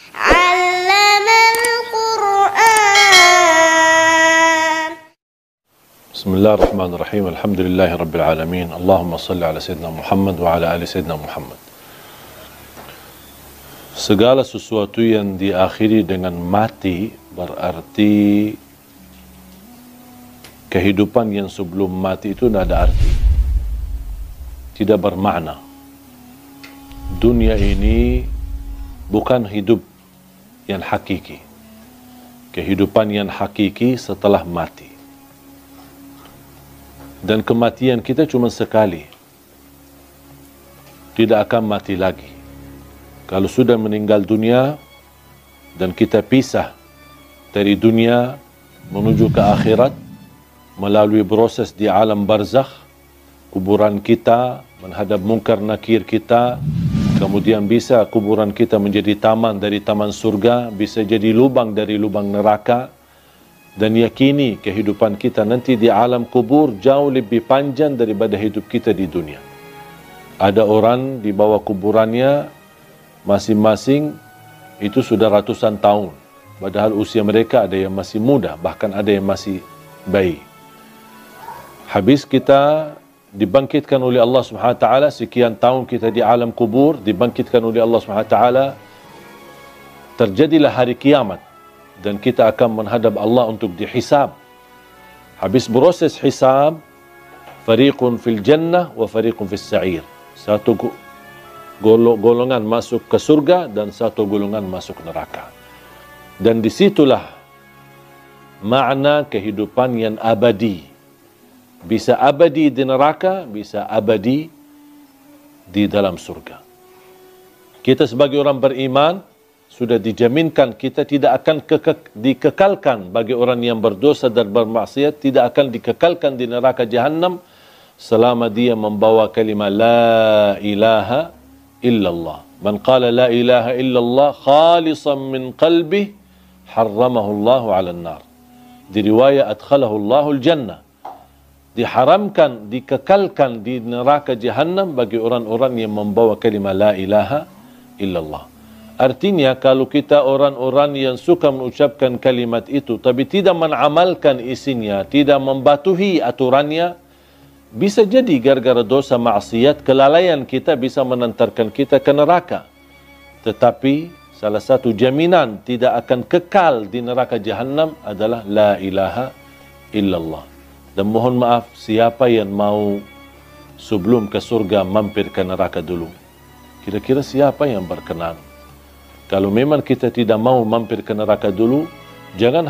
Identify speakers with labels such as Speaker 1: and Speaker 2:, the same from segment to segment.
Speaker 1: علم القرآن.
Speaker 2: بسم الله الرحمن الرحيم. الحمد لله رب العالمين. اللهم صل على سيدنا محمد وعلى آل سيدنا Muhammad. Segala sesuatu yang diakhiri dengan mati berarti kehidupan yang sebelum mati itu tidak ada arti, tidak bermakna. Dunia ini bukan hidup yang hakiki. Kehidupan yang hakiki setelah mati. Dan kematian kita cuma sekali. Tidak akan mati lagi. Kalau sudah meninggal dunia dan kita pisah dari dunia menuju ke akhirat melalui proses di alam barzakh, kuburan kita menghadap mungkar nakir kita, kemudian bisa kuburan kita menjadi taman dari taman surga, bisa jadi lubang dari lubang neraka, dan yakini kehidupan kita nanti di alam kubur jauh lebih panjang daripada hidup kita di dunia. Ada orang di bawah kuburannya masing-masing itu sudah ratusan tahun, padahal usia mereka ada yang masih muda, bahkan ada yang masih bayi. Habis kita dibangkitkan oleh Allah Subhanahu wa taala, sekian tahun kita di alam kubur, dibangkitkan oleh Allah Subhanahu wa taala, terjadilah hari kiamat dan kita akan menghadap Allah untuk dihisab. Habis proses hisab, fariqun fil jannah wa fariqun fis sa'ir. Satu golongan masuk ke surga dan satu golongan masuk neraka. Dan disitulah makna kehidupan yang abadi. Bisa abadi di neraka, bisa abadi di dalam surga. Kita sebagai orang beriman sudah dijaminkan kita tidak akan dikekalkan bagi orang yang berdosa dan bermaksiat, tidak akan dikekalkan di neraka Jahannam selama dia membawa kalimat la ilaha illallah. Man qala la ilaha illallah khalisan min qalbih harramahu Allah 'ala an-nar. Di riwayat adkhalahu Allahul jannah. Diharamkan, dikekalkan di neraka Jahannam bagi orang-orang yang membawa kalimat la ilaha illallah. Artinya kalau kita orang-orang yang suka mengucapkan kalimat itu tapi tidak mengamalkan isinya, tidak membatuhi aturannya, bisa jadi gara-gara dosa maksiat, kelalaian kita bisa menantarkan kita ke neraka. Tetapi salah satu jaminan tidak akan kekal di neraka Jahannam adalah la ilaha illallah. Dan mohon maaf, siapa yang mau sebelum ke surga mampir ke neraka dulu? Kira-kira siapa yang berkenan? Kalau memang kita tidak mau mampir ke neraka dulu, jangan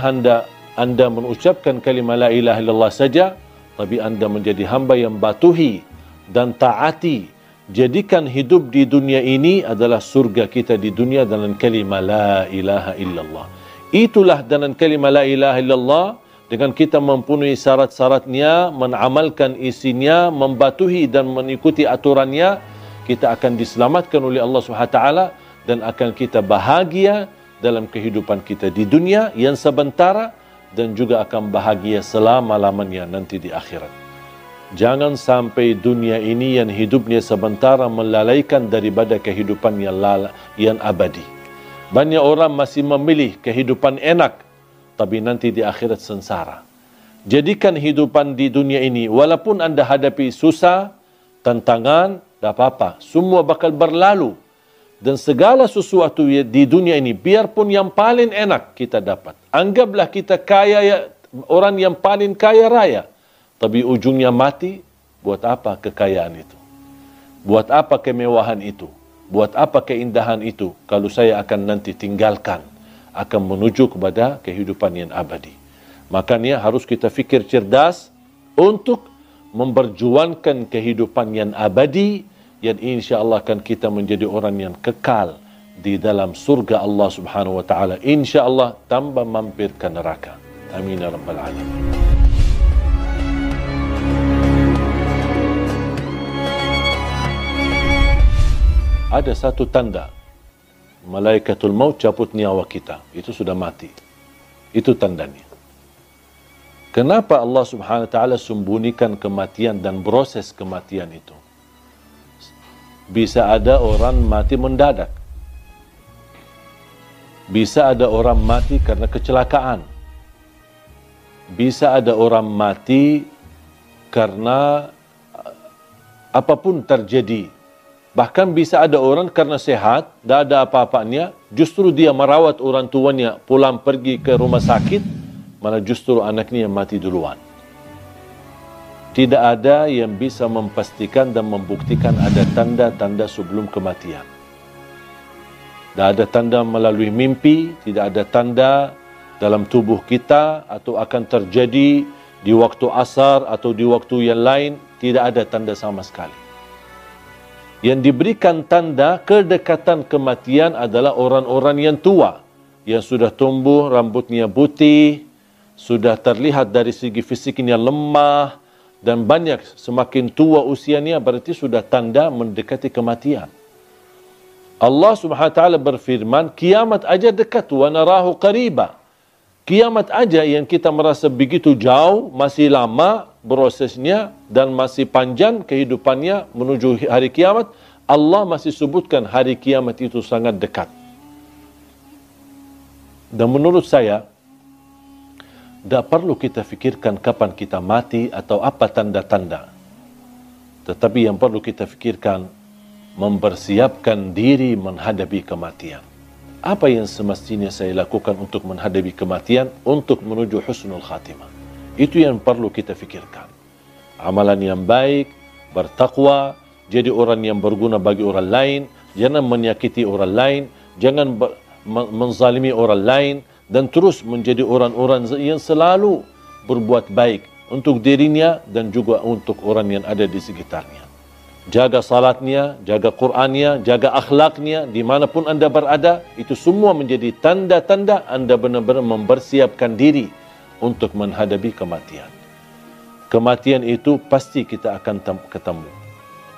Speaker 2: anda mengucapkan kalimat la ilaha illallah saja, tapi anda menjadi hamba yang batuhi dan taati. Jadikan hidup di dunia ini adalah surga kita di dunia dengan kalimat la ilaha illallah. Itulah dengan kalimat la ilaha illallah, dengan kita mempunyai syarat-syaratnya, mengamalkan isinya, membatuhi dan mengikuti aturannya, kita akan diselamatkan oleh Allah Subhanahu wa taala dan akan kita bahagia dalam kehidupan kita di dunia yang sementara dan juga akan bahagia selama-lamanya nanti di akhirat. Jangan sampai dunia ini yang hidupnya sementara melalaikan daripada kehidupan yang abadi. Banyak orang masih memilih kehidupan enak tapi nanti di akhirat sengsara. Jadikan hidupan di dunia ini, walaupun anda hadapi susah, tantangan, tak apa-apa. Semua bakal berlalu. Dan segala sesuatu di dunia ini, biarpun yang paling enak kita dapat. Anggaplah kita kaya, orang yang paling kaya raya. Tapi ujungnya mati, buat apa kekayaan itu? Buat apa kemewahan itu? Buat apa keindahan itu? Kalau saya akan nanti tinggalkan, akan menuju kepada kehidupan yang abadi. Makanya harus kita fikir cerdas untuk memperjuangkan kehidupan yang abadi, yang insya-Allah akan kita menjadi orang yang kekal di dalam surga Allah Subhanahu wa taala. Insya-Allah tanpa mampir ke neraka. Amin ya rabbal alamin. Ada satu tanda Malaikatul Maut cabut nyawa kita, itu sudah mati. Itu tandanya. Kenapa Allah Subhanahu wa taala sembunyikan kematian dan proses kematian itu? Bisa ada orang mati mendadak. Bisa ada orang mati karena kecelakaan. Bisa ada orang mati karena apapun terjadi. Bahkan bisa ada orang karena sehat, tidak ada apa-apanya, justru dia merawat orang tuanya, pulang pergi ke rumah sakit, malah justru anaknya yang mati duluan. Tidak ada yang bisa memastikan dan membuktikan ada tanda-tanda sebelum kematian. Tidak ada tanda melalui mimpi, tidak ada tanda dalam tubuh kita atau akan terjadi di waktu asar atau di waktu yang lain, tidak ada tanda sama sekali. Yang diberikan tanda kedekatan kematian adalah orang-orang yang tua, yang sudah tumbuh, rambutnya putih, sudah terlihat dari segi fisiknya lemah, dan banyak semakin tua usianya berarti sudah tanda mendekati kematian. Allah Subhanahu wa taala berfirman, kiamat aja dekat, wa narahu qariba. Kiamat aja yang kita merasa begitu jauh, masih lama prosesnya dan masih panjang kehidupannya menuju hari kiamat, Allah masih sebutkan hari kiamat itu sangat dekat. Dan menurut saya, tidak perlu kita fikirkan kapan kita mati atau apa tanda-tanda. Tetapi yang perlu kita fikirkan, mempersiapkan diri menghadapi kematian. Apa yang semestinya saya lakukan untuk menghadapi kematian, untuk menuju husnul khatimah? Itu yang perlu kita fikirkan. Amalan yang baik, bertakwa, jadi orang yang berguna bagi orang lain, jangan menyakiti orang lain, jangan menzalimi orang lain, dan terus menjadi orang-orang yang selalu berbuat baik untuk dirinya dan juga untuk orang yang ada di sekitarnya. Jaga salatnya, jaga Qur'annya, jaga akhlaknya, dimanapun anda berada, itu semua menjadi tanda-tanda anda benar-benar mempersiapkan diri untuk menghadapi kematian. Kematian itu pasti kita akan ketemu.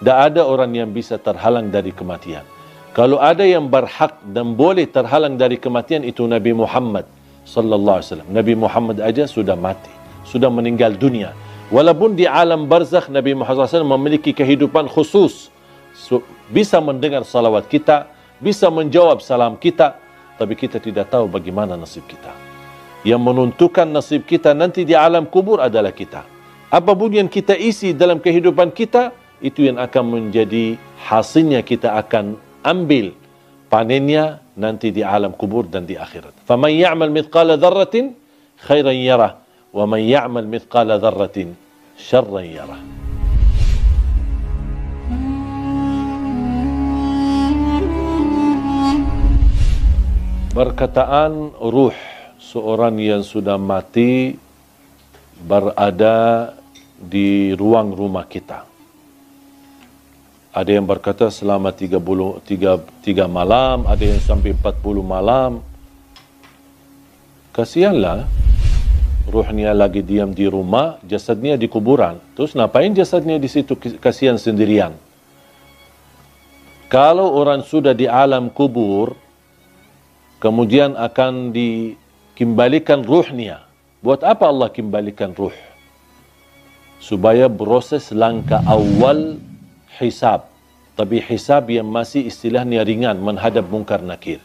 Speaker 2: Tidak ada orang yang bisa terhalang dari kematian. Kalau ada yang berhak dan boleh terhalang dari kematian, itu Nabi Muhammad sallallahu alaihi wasallam. Nabi Muhammad aja sudah mati, sudah meninggal dunia. Walaupun di alam barzakh Nabi Muhammad SAW memiliki kehidupan khusus, bisa mendengar salawat kita, bisa menjawab salam kita, tapi kita tidak tahu bagaimana nasib kita. Yang menentukan nasib kita nanti di alam kubur adalah kita. Apapun yang kita isi dalam kehidupan kita, itu yang akan menjadi hasilnya, kita akan ambil panennya nanti di alam kubur dan di akhirat. فَمَنْ يَعْمَلْ مِثْقَالَ ذَرَّةٍ خَيْرًا يَرَهُ وَمَنْ يَعْمَلْ مِثْقَالَ ذَرَّةٍ شَرًّا يَرَهُ. Perkataan ruh seorang yang sudah mati berada di ruang rumah kita. Ada yang berkata selama 3 malam, ada yang sampai 40 malam. Kasihanlah, ruhnya lagi diam di rumah, jasadnya di kuburan. Terus ngapain jasadnya di situ, kasihan sendirian? Kalau orang sudah di alam kubur, kemudian akan dikembalikan ruhnya. Buat apa Allah kembalikan ruh? Supaya proses langkah awal hisab. Tapi hisab yang masih istilahnya ringan, menghadap mungkar nakir.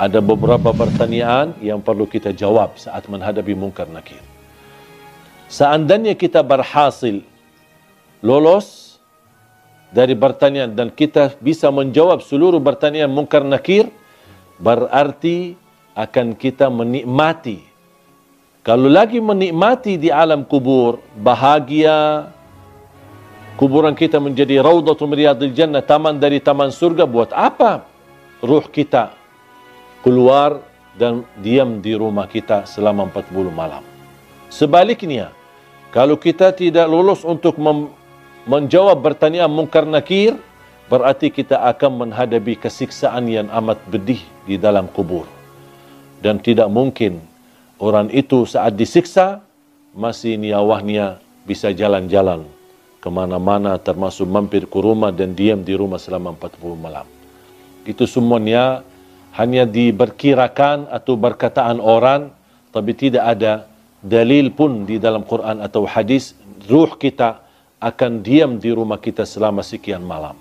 Speaker 2: Ada beberapa pertanyaan yang perlu kita jawab saat menghadapi mungkar nakir. Seandainya kita berhasil lolos dari pertanyaan dan kita bisa menjawab seluruh pertanyaan mungkar nakir, berarti akan kita menikmati. Kalau lagi menikmati di alam kubur, bahagia, kuburan kita menjadi raudhatun min riyadil jannah, taman dari taman surga. Buat apa ruh kita keluar dan diam di rumah kita selama 40 malam? Sebaliknya, kalau kita tidak lulus untuk menjawab pertanyaan mungkar nakir, berarti kita akan menghadapi kesiksaan yang amat pedih di dalam kubur. Dan tidak mungkin orang itu saat disiksa masih nyawanya bisa jalan-jalan kemana-mana, termasuk mampir ke rumah dan diam di rumah selama 40 malam. Itu semuanya hanya diperkirakan atau perkataan orang, tapi tidak ada dalil pun di dalam Quran atau hadis ruh kita akan diam di rumah kita selama sekian malam.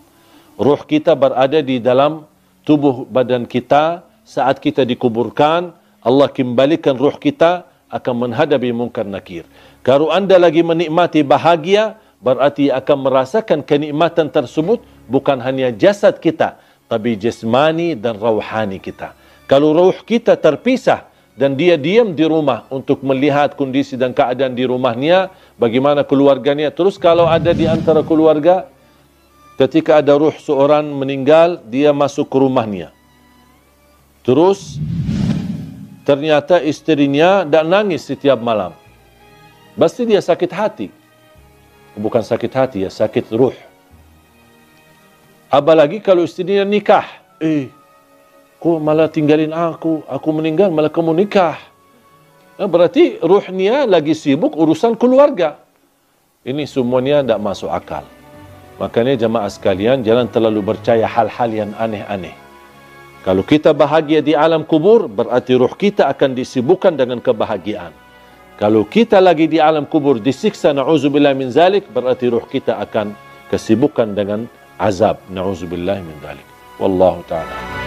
Speaker 2: Ruh kita berada di dalam tubuh badan kita saat kita dikuburkan, Allah kembalikan ruh kita akan menghadapi munkar nakir. Kalau anda lagi menikmati bahagia, berarti akan merasakan kenikmatan tersebut bukan hanya jasad kita, tapi jasmani dan rauhani kita. Kalau ruh kita terpisah dan dia diam di rumah untuk melihat kondisi dan keadaan di rumahnya, bagaimana keluarganya. Terus kalau ada di antara keluarga, ketika ada ruh seorang meninggal, dia masuk ke rumahnya. Terus ternyata istrinya tak nangis setiap malam. Pasti dia sakit hati. Bukan sakit hati, ya sakit ruh. Apalagi kalau istrinya nikah. Kau malah tinggalin aku meninggal malah kamu nikah. Berarti ruhnya lagi sibuk urusan keluarga. Ini semuanya tidak masuk akal. Makanya jemaah sekalian, jangan terlalu percaya hal-hal yang aneh-aneh. Kalau kita bahagia di alam kubur, berarti ruh kita akan disibukkan dengan kebahagiaan. Kalau kita lagi di alam kubur disiksa, na'udzubillah min zalik, berarti ruh kita akan kesibukan dengan azab, na'udzubillah min zalik. Wallahu ta'ala.